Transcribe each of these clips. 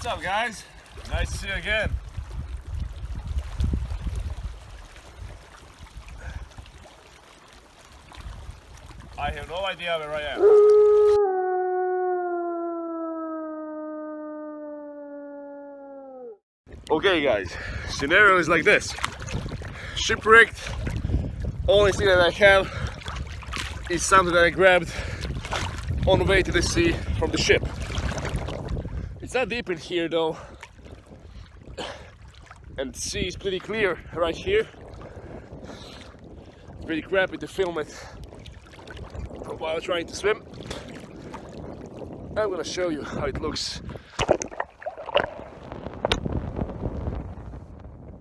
What's up, guys? Nice to see you again. I have no idea where I am. Okay, guys, scenario is like this. Shipwrecked. Only thing that I have is something that I grabbed on the way to the sea from the ship. It's not deep in here though, and the sea is pretty clear right here. It's pretty crappy to film it while trying to swim. I'm gonna show you how it looks.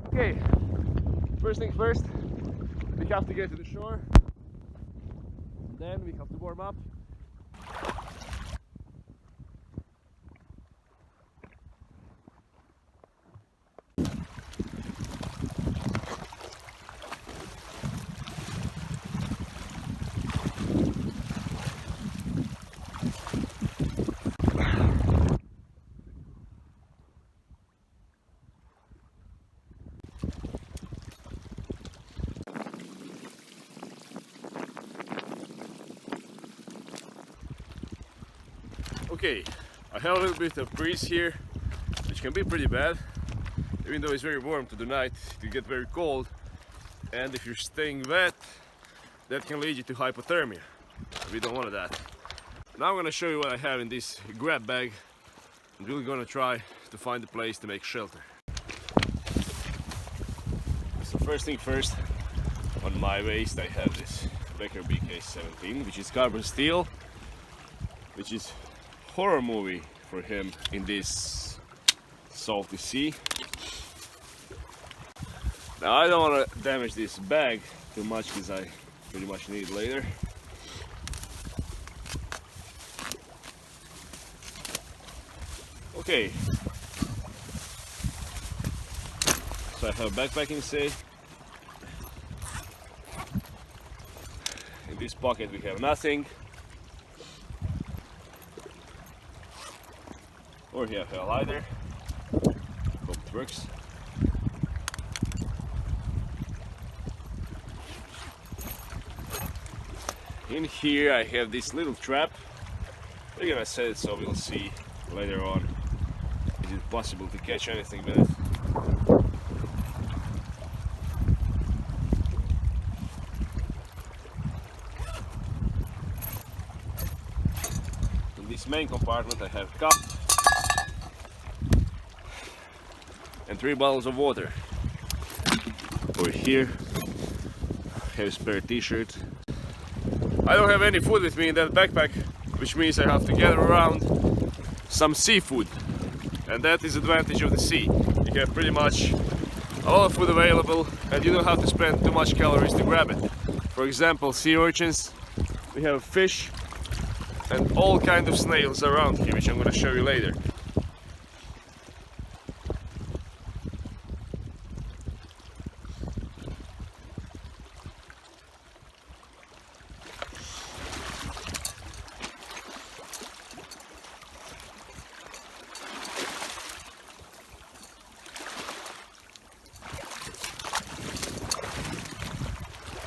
Okay, first thing first, we have to get to the shore, and then we have to warm up. Okay, I have a little bit of breeze here, which can be pretty bad. Even though it's very warm to the night, it can get very cold, and if you're staying wet, that can lead you to hypothermia. We don't want that. Now I'm gonna show you what I have in this grab bag. I'm really gonna try to find a place to make shelter. So first thing first, on my waist I have this Becker BK17, which is carbon steel, which is horror movie for him in this salty sea. Now I don't want to damage this bag too much because I pretty much need it later. Okay, so I have backpacking safe. In this pocket we have nothing. Or here a lighter. Hope it works. In here I have this little trap. We're gonna set it so we'll see later on is it possible to catch anything with it. In this main compartment I have cup and 3 bottles of water. Over here I have a spare t-shirt. I don't have any food with me in that backpack, which means I have to gather around some seafood, and that is the advantage of the sea. You have pretty much a lot of food available and you don't have to spend too much calories to grab it. For example, sea urchins, we have fish and all kinds of snails around here, which I'm going to show you later.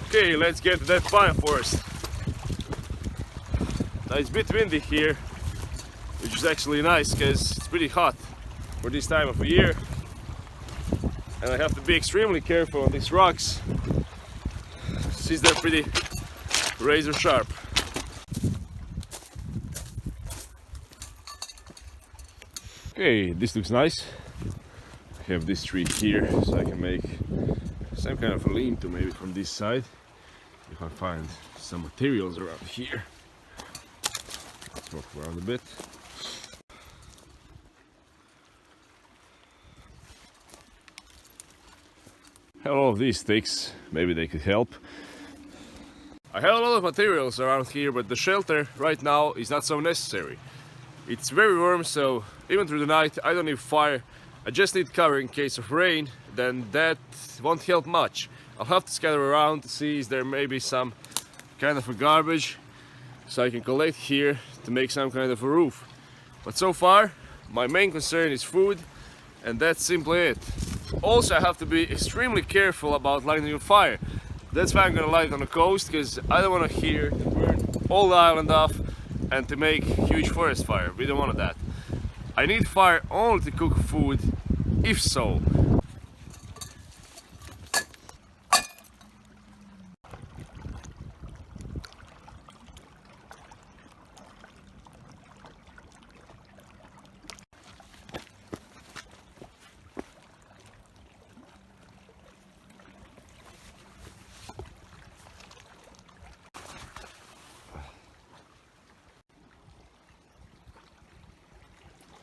Okay, let's get to that pine forest. Now it's a bit windy here, which is actually nice because it's pretty hot for this time of the year. And I have to be extremely careful on these rocks since they're pretty razor sharp. Okay, this looks nice. I have this tree here so I can make some kind of a lean-to maybe from this side. If I find some materials around here. Let's walk around a bit. I have all of these sticks, maybe they could help. I have a lot of materials around here, but the shelter right now is not so necessary. It's very warm, so even through the night I don't need fire. I just need cover in case of rain, then that won't help much. I'll have to scatter around to see if there may be some kind of a garbage so I can collect here to make some kind of a roof. But so far My main concern is food, and that's simply it. Also, I have to be extremely careful about lighting a fire. That's why I'm gonna light it on the coast, because I don't want to here to burn all the island off and to make huge forest fire. We don't want that. I need fire only to cook food, if so.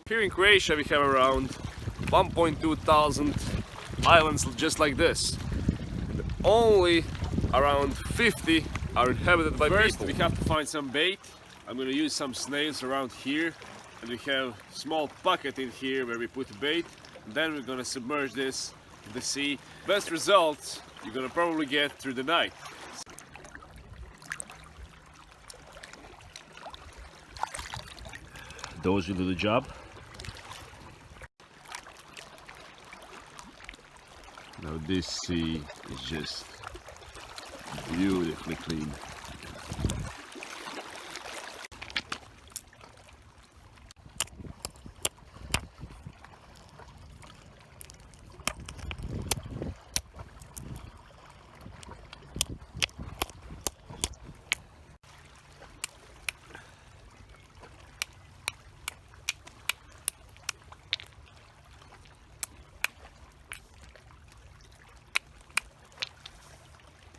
Here in Croatia we have around 1.2 thousand islands just like this. Only around 50 are inhabited by people. We have to find some bait. I'm going to use some snails around here, and we have a small bucket in here where we put the bait. And then we're going to submerge this in the sea. Best results you're going to probably get through the night. Those will do the job. Now this sea is just beautifully clean.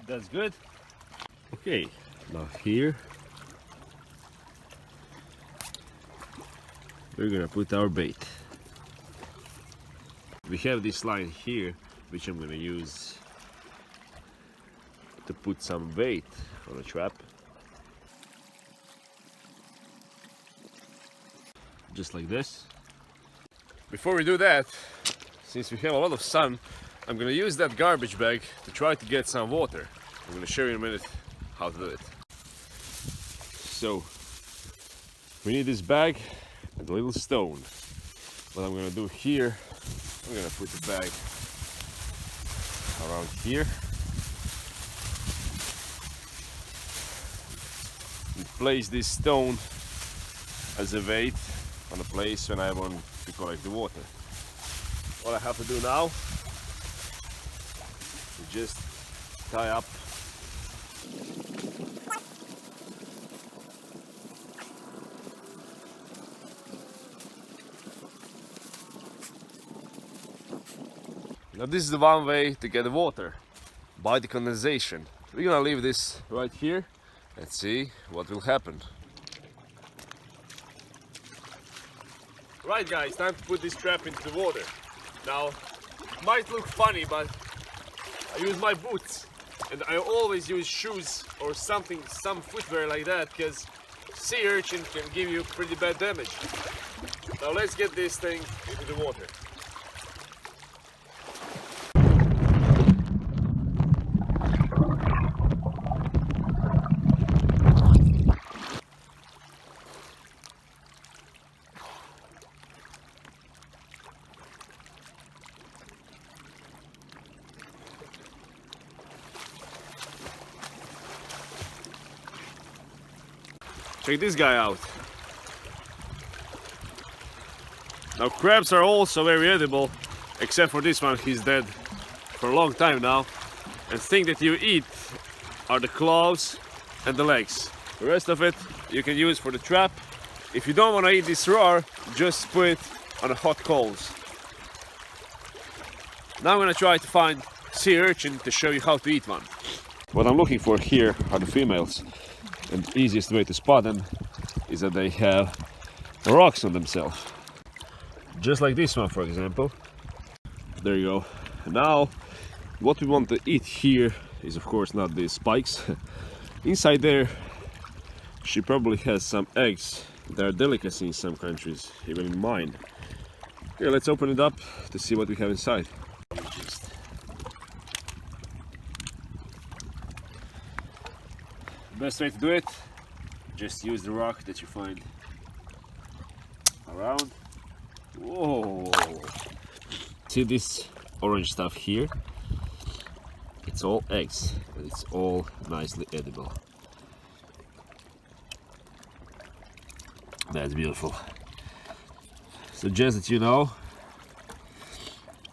That's good. Okay, now here we're gonna put our bait. We have this line here, which I'm gonna use to put some bait on a trap. Just like this. Before we do that, since we have a lot of sun, I'm gonna use that garbage bag to try to get some water. I'm gonna show you in a minute how to do it. So, we need this bag and a little stone. What I'm gonna do here, I'm gonna put the bag around here. And place this stone as a weight on a place when I want to collect the water. What I have to do now, just tie up now. This is the one way to get the water, by the condensation. We're gonna leave this right here and see what will happen. Right guys, time to put this trap into the water. Now, it might look funny, but I use my boots, and I always use shoes or something, some footwear like that, because sea urchin can give you pretty bad damage. Now let's get this thing into the water. Check this guy out. Now crabs are also very edible, except for this one, he's dead for a long time now. And thing that you eat are the claws and the legs. The rest of it you can use for the trap. If you don't want to eat this raw, just put it on the hot coals. Now I'm gonna try to find sea urchin to show you how to eat one. What I'm looking for here are the females. And the easiest way to spot them is that they have rocks on themselves. Just like this one, for example. There you go. Now, what we want to eat here is, of course, not these spikes. Inside there, she probably has some eggs. They're a delicacy in some countries, even in mine. Okay, let's open it up to see what we have inside. Best way to do it, just use the rock that you find around Whoa! See this orange stuff here? It's all eggs, and it's all nicely edible. That's beautiful. So just that you know,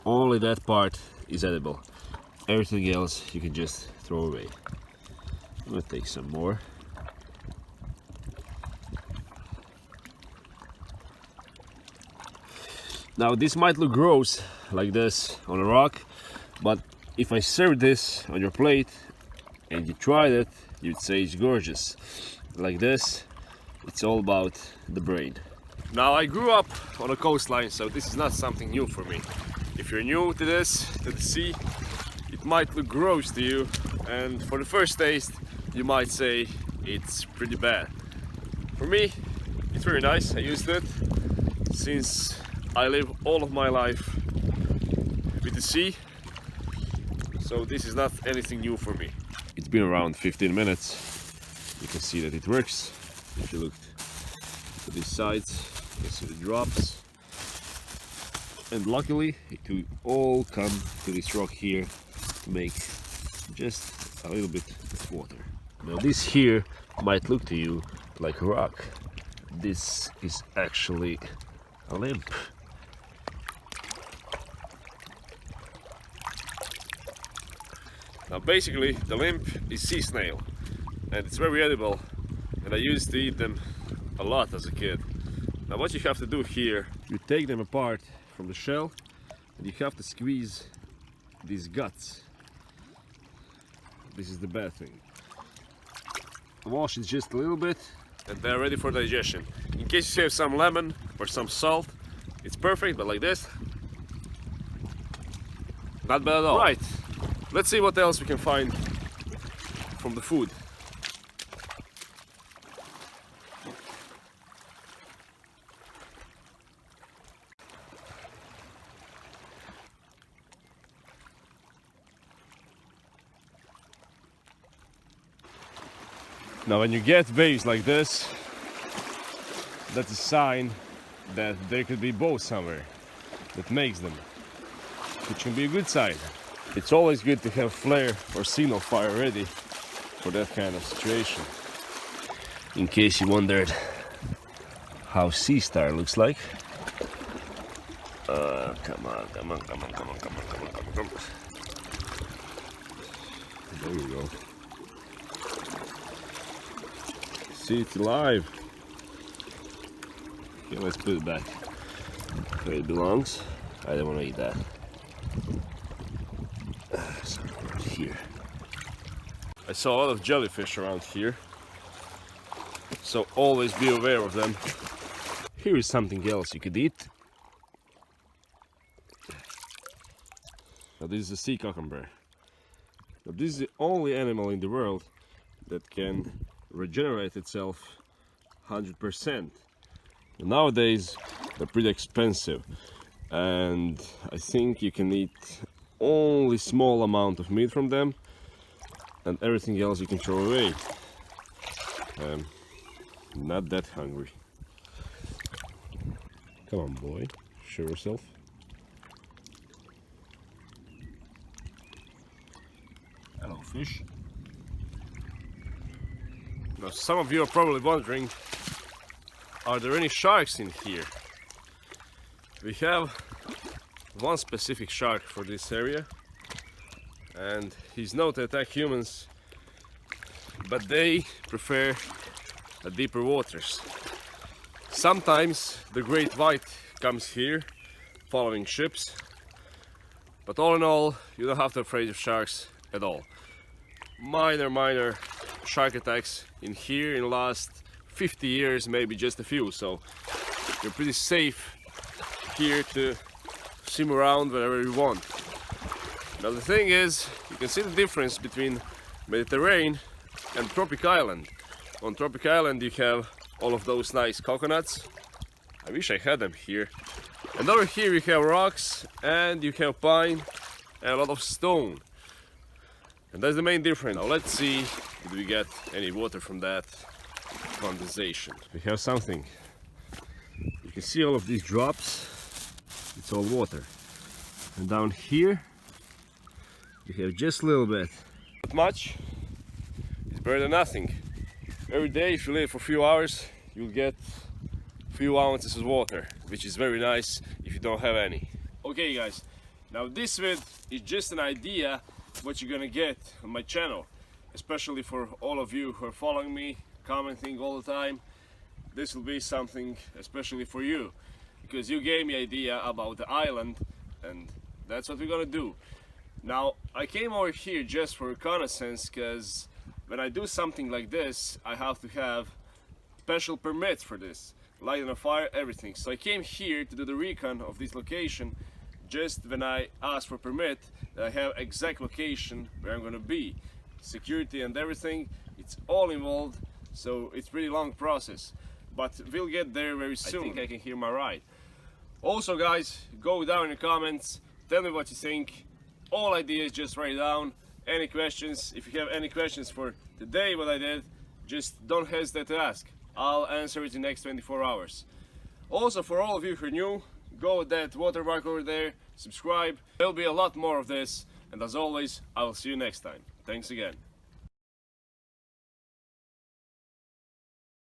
only that part is edible. Everything else you can just throw away. I'm gonna take some more. Now this might look gross like this on a rock, but if I serve this on your plate and you tried it, you'd say it's gorgeous. Like this, it's all about the brain. Now I grew up on a coastline, so this is not something new for me. If you're new to this, to the sea, it might look gross to you, and for the first taste you might say it's pretty bad. For me, it's very nice. I used it since I live all of my life with the sea, so this is not anything new for me. It's been around 15 minutes. You can see that it works. If you look to these sides, you can see the drops. And luckily, it will all come to this rock here to make just a little bit of water. Now this here might look to you like a rock. This is actually a limb. Now basically the limb is sea snail, and it's very edible, and I used to eat them a lot as a kid. Now what you have to do here, you take them apart from the shell and you have to squeeze these guts. This is the bad thing. Wash it just a little bit and they're ready for digestion. In case you have some lemon or some salt, it's perfect, but like this, not bad at all. Right, let's see what else we can find from the food. Now when you get waves like this, that's a sign that there could be boats somewhere that makes them, which can be a good sign. It's always good to have flare or signal fire ready for that kind of situation. In case you wondered how sea star looks like. Come on. There you go. See, it's alive. Okay, let's put it back where it belongs. I don't want to eat that. Something right here. I saw a lot of jellyfish around here, so always be aware of them. Here is something else you could eat. Now this is a sea cucumber. Now this is the only animal in the world that can regenerate itself 100%. Nowadays they're pretty expensive, and I think you can eat only small amount of meat from them, and everything else you can throw away. Not that hungry. Come on, boy, show yourself. Hello, fish. Now, some of you are probably wondering, are there any sharks in here? We have one specific shark for this area, and he's known to attack humans, but they prefer the deeper waters. Sometimes the great white comes here following ships, but all in all, you don't have to be afraid of sharks at all. Minor shark attacks in here in the last 50 years, maybe just a few, so you're pretty safe here to swim around wherever you want. Now the thing is, you can see the difference between Mediterranean and Tropic Island. On Tropic Island you have all of those nice coconuts. I wish I had them here. And over here you have rocks, and you have pine and a lot of stone. And that's the main difference. Now let's see if we get any water from that condensation. We have something. You can see all of these drops. salt water. And down here you have just a little bit. Not much. It's better than nothing. Every day if you live for a few hours you'll get a few ounces of water, which is very nice if you don't have any. Okay guys, now this vid is just an idea what you're gonna get on my channel, especially for all of you who are following me, commenting all the time. This will be something especially for you, because you gave me idea about the island, and that's what we're gonna do. Now I came over here just for reconnaissance, because when I do something like this I have to have special permits for this, lighting a fire, everything. So I came here to do the recon of this location. Just when I ask for permit, I have exact location where I'm gonna be, security and everything. It's all involved, so it's pretty long process, but we'll get there very soon. I think I can hear my ride. Also guys, go down in the comments, tell me what you think. All ideas just write it down. Any questions, if you have any questions for today what I did, just don't hesitate to ask. I'll answer it in the next 24 hours. Also, for all of you who are new, go with that watermark over there, subscribe. There'll be a lot more of this, and as always, I will see you next time. Thanks again.